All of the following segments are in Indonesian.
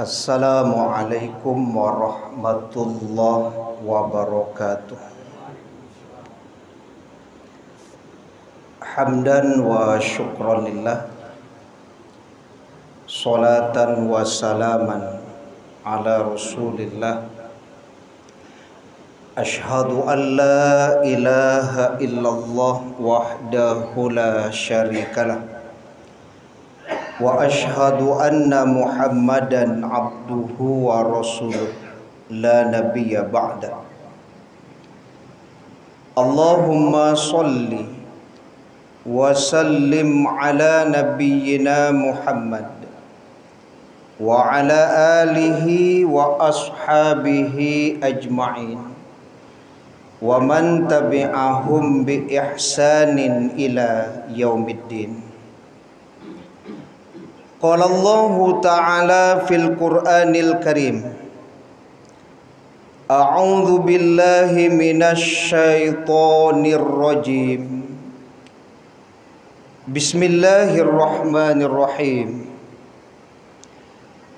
Assalamualaikum warahmatullahi wabarakatuh. Hamdan wa syukran lillah, salatan wa salaman ala rasulillah. Ashhadu an la ilaha illallah wahdahu la syarikalah, wa ashhadu anna Muhammadan abduhu wa rasuluh la nabiyya ba'da. Allahumma salli wa sallim ala nabiyyina Muhammad wa ala alihi wa ashabihi ajma'in wa man tabi'ahum bi ihsanin ila yaumiddin. Qala Allah Ta'ala fil Qur'anil Karim, A'udzu billahi minasy syaithanir rajim. Bismillahirrahmanirrahim.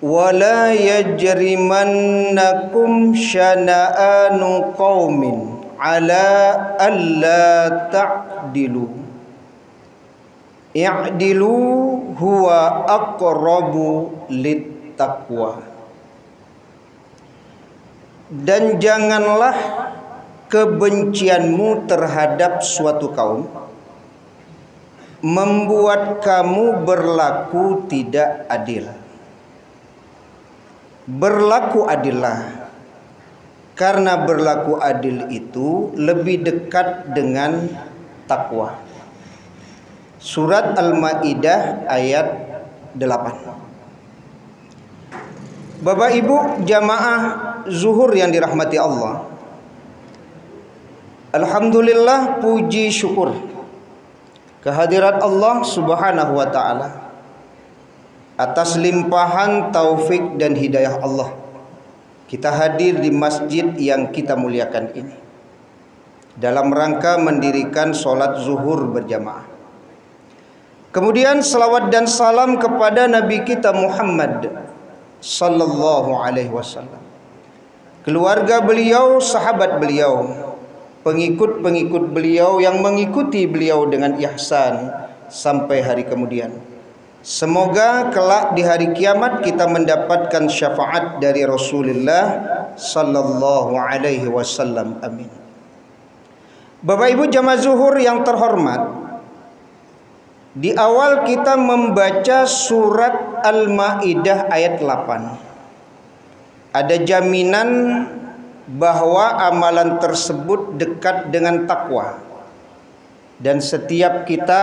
Wa la yajrimannakum syana'anu qaumin ala alla ta'dilu. I'dilu huwa aqrabu littaqwa. Dan janganlah kebencianmu terhadap suatu kaum membuat kamu berlaku tidak adil. Berlaku adillah, karena berlaku adil itu lebih dekat dengan takwa. Surat Al-Maidah ayat 8. Bapak Ibu jamaah zuhur yang dirahmati Allah, alhamdulillah, puji syukur kehadirat Allah Subhanahu wa Ta'ala atas limpahan taufik dan hidayah Allah. Kita hadir di masjid yang kita muliakan ini dalam rangka mendirikan sholat zuhur berjamaah. Kemudian salawat dan salam kepada Nabi kita Muhammad sallallahu alaihi wasallam, keluarga beliau, sahabat beliau, pengikut-pengikut beliau yang mengikuti beliau dengan ihsan sampai hari kemudian. Semoga kelak di hari kiamat kita mendapatkan syafaat dari Rasulullah sallallahu alaihi wasallam. Amin. Bapak Ibu jamaah zuhur yang terhormat, di awal kita membaca surat Al-Maidah ayat 8. Ada jaminan bahwa amalan tersebut dekat dengan takwa, dan setiap kita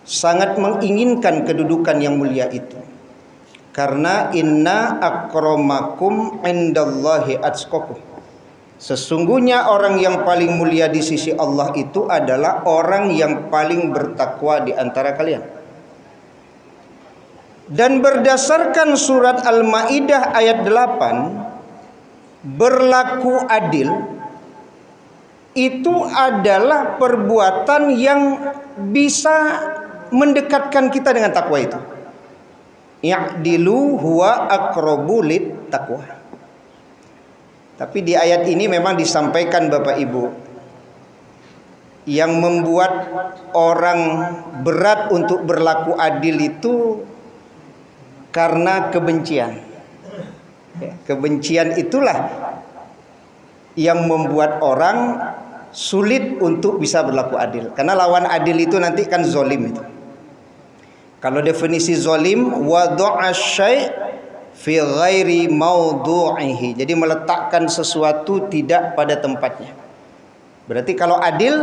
sangat menginginkan kedudukan yang mulia itu. Karena inna akramakum indallahi atqakum. Sesungguhnya orang yang paling mulia di sisi Allah itu adalah orang yang paling bertakwa di antara kalian. Dan berdasarkan surat Al-Maidah ayat 8, berlaku adil itu adalah perbuatan yang bisa mendekatkan kita dengan takwa itu. Ya'dilu huwa aqrabu lit taqwa. Tapi di ayat ini memang disampaikan Bapak Ibu, yang membuat orang berat untuk berlaku adil itu karena kebencian. Kebencian itulah yang membuat orang sulit untuk bisa berlaku adil. Karena lawan adil itu nanti kan zolim itu. Kalau definisi zolim, wadu'a syai' fi ghairi maudu'ihi. Jadi meletakkan sesuatu tidak pada tempatnya. Berarti kalau adil,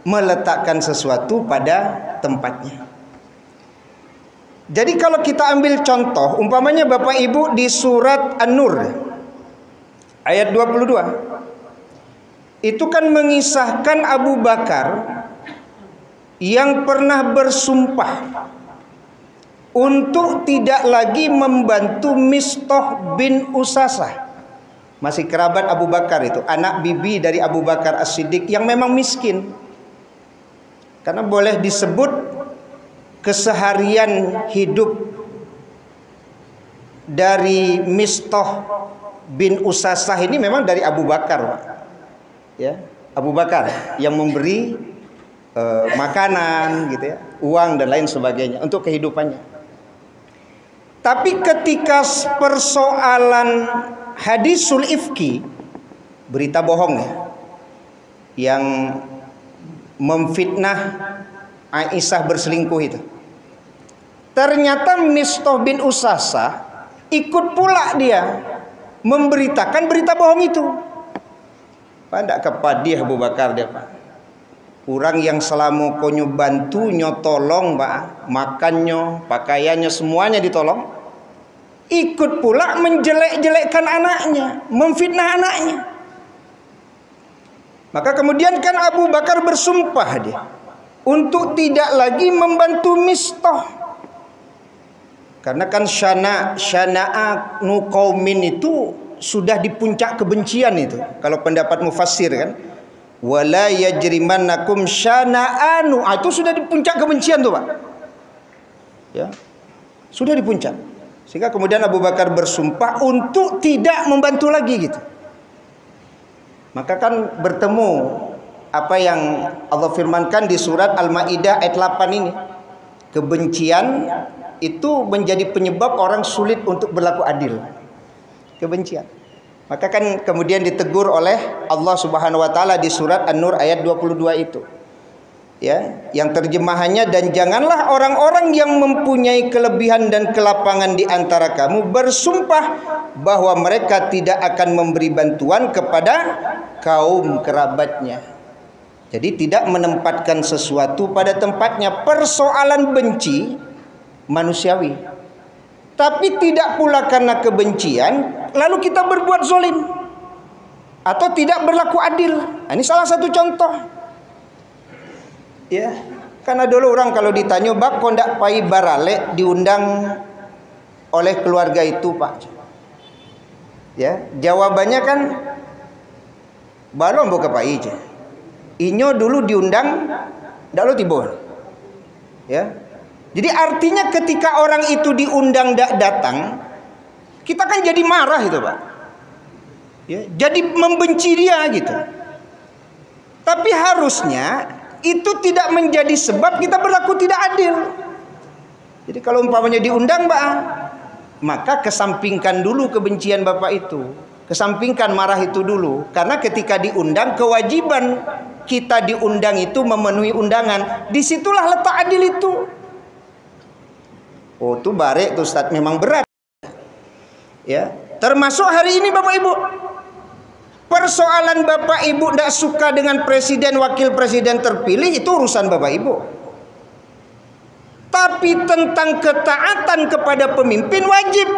meletakkan sesuatu pada tempatnya. Jadi kalau kita ambil contoh, umpamanya Bapak Ibu di surat An-Nur ayat 22, itu kan mengisahkan Abu Bakar yang pernah bersumpah untuk tidak lagi membantu Mistah bin Usasah, masih kerabat Abu Bakar itu, anak bibi dari Abu Bakar As-Siddiq yang memang miskin. Karena boleh disebut keseharian hidup dari Mistah bin Usasah ini memang dari Abu Bakar, Pak. Ya, Abu Bakar yang memberi makanan gitu ya, uang dan lain sebagainya untuk kehidupannya. Tapi ketika persoalan hadisul ifki, berita bohong ya, yang memfitnah Aisyah berselingkuh itu, ternyata Mistah bin Usasah ikut pula dia memberitakan berita bohong itu. Pak, ndak kepadih Abu Bakar dia, Pak. Orang yang selama konyo bantu nyo tolong, Pak, makannya, pakaiannya semuanya ditolong, ikut pula menjelek-jelekkan anaknya, memfitnah anaknya. Maka kemudian kan Abu Bakar bersumpah dia untuk tidak lagi membantu Mistah. Karena kan syana'a nuqaumin itu sudah di puncak kebencian itu. Kalau pendapat mufassir kan, wala yajrimannakum syana'anu, itu sudah di puncak kebencian tuh, Pak. Ya. Sudah di puncak. Sehingga kemudian Abu Bakar bersumpah untuk tidak membantu lagi gitu. Maka kan bertemu apa yang Allah firmankan di surat Al-Maidah ayat 8 ini. Kebencian itu menjadi penyebab orang sulit untuk berlaku adil. Kebencian. Maka kan kemudian ditegur oleh Allah Subhanahu wa taala di surat An-Nur ayat 22 itu. Ya, yang terjemahannya, dan janganlah orang-orang yang mempunyai kelebihan dan kelapangan di antara kamu bersumpah bahwa mereka tidak akan memberi bantuan kepada kaum kerabatnya. Jadi tidak menempatkan sesuatu pada tempatnya. Persoalan benci manusiawi. Tapi tidak pula karena kebencian lalu kita berbuat zolim atau tidak berlaku adil. Nah, ini salah satu contoh. Ya, karena dulu orang kalau ditanya bak kondak pai barale diundang oleh keluarga itu, Pak. Ya, jawabannya kan balon buka pai aja. Inyo dulu diundang ndak lo tibor. Ya. Jadi artinya ketika orang itu diundang tidak datang, kita kan jadi marah itu, Pak. Ya, jadi membenci dia gitu. Tapi harusnya itu tidak menjadi sebab kita berlaku tidak adil. Jadi kalau umpamanya diundang, Pak, maka kesampingkan dulu kebencian Bapak itu. Kesampingkan marah itu dulu. Karena ketika diundang, kewajiban kita diundang itu memenuhi undangan. Disitulah letak adil itu. Oh, itu barek tuh Ustaz, memang berat. Ya, termasuk hari ini Bapak Ibu. Persoalan Bapak Ibu tidak suka dengan presiden, wakil presiden terpilih, itu urusan Bapak Ibu. Tapi tentang ketaatan kepada pemimpin wajib.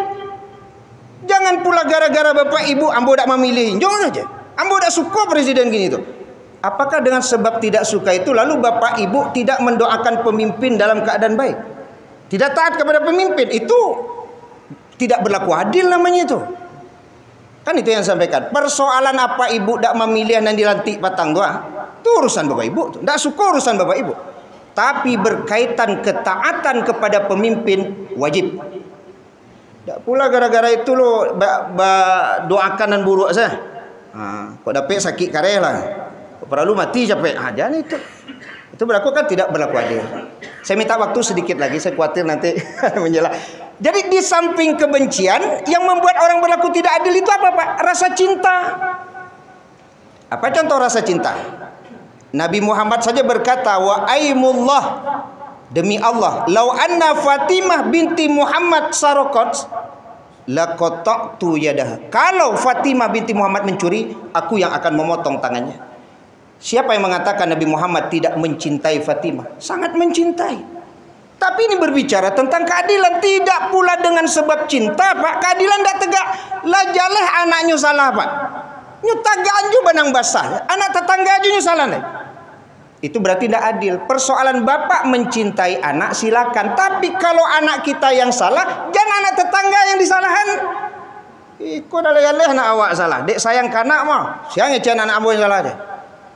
Jangan pula gara-gara Bapak Ibu ambo tidak memilih, jangan aja. Ambo tidak suka presiden gini tuh. Apakah dengan sebab tidak suka itu lalu Bapak Ibu tidak mendoakan pemimpin dalam keadaan baik? Tidak taat kepada pemimpin, itu tidak berlaku adil namanya itu. Kan itu yang sampaikan. Persoalan apa ibu tidak memilih dan dilantik patang doa, itu urusan Bapak Ibu. Tidak suka urusan Bapak Ibu. Tapi berkaitan ketaatan kepada pemimpin wajib. Tidak pula gara-gara itu lo doakan dan buruk saya. Kok dapat sakit kareh lah. Kok perlu mati capek. Jangan itu. Itu berlaku kan tidak berlaku adil. Saya minta waktu sedikit lagi, saya khawatir nanti menjelang. Jadi di samping kebencian yang membuat orang berlaku tidak adil itu apa, Pak? Rasa cinta. Apa contoh rasa cinta? Nabi Muhammad saja berkata, wa aimullah, demi Allah, lau anna Fatimah binti Muhammad sarokot laqata'tu yadaha. Kalau Fatimah binti Muhammad mencuri, aku yang akan memotong tangannya. Siapa yang mengatakan Nabi Muhammad tidak mencintai Fatimah? Sangat mencintai. Tapi ini berbicara tentang keadilan. Tidak pula dengan sebab cinta, Pak. Keadilan tidak tegak. Lah jaleh anaknya salah, Pak. Nyutagaan juga benang basah. Anak tetangga aja salah nih. Itu berarti tidak adil. Persoalan bapak mencintai anak silakan. Tapi kalau anak kita yang salah, jangan anak tetangga yang disalahan. Ikut alih-alih anak awak salah. Dek sayang kanak mah. Siang ngecen anak abu yang salah deh.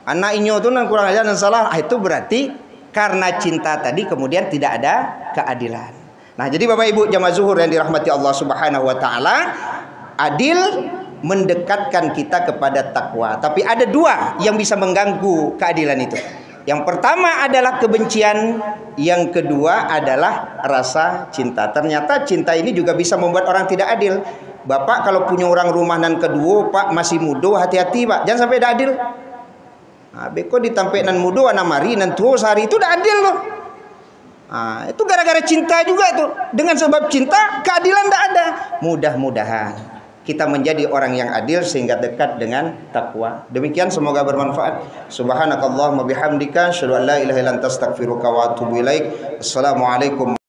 Anak inyo itu nan kurang ajar dan salah. Itu berarti karena cinta tadi kemudian tidak ada keadilan. Nah, jadi Bapak Ibu jamaah zuhur yang dirahmati Allah Subhanahu wa taala, adil mendekatkan kita kepada takwa. Tapi ada dua yang bisa mengganggu keadilan itu. Yang pertama adalah kebencian, yang kedua adalah rasa cinta. Ternyata cinta ini juga bisa membuat orang tidak adil. Bapak kalau punya orang rumah nan kedua, Pak masih muda, hati-hati Pak, jangan sampai tidak adil. Nah, beko ditampai nan muda, anak mari nan tua sehari itu tidak adil loh. Nah, itu gara-gara cinta juga tuh. Dengan sebab cinta keadilan tidak ada. Mudah-mudahan kita menjadi orang yang adil sehingga dekat dengan takwa. Demikian, semoga bermanfaat. Subhanakallahumma bihamdika asyhadu an la ilaha illa anta astaghfiruka wa atubu ilaik. Assalamualaikum.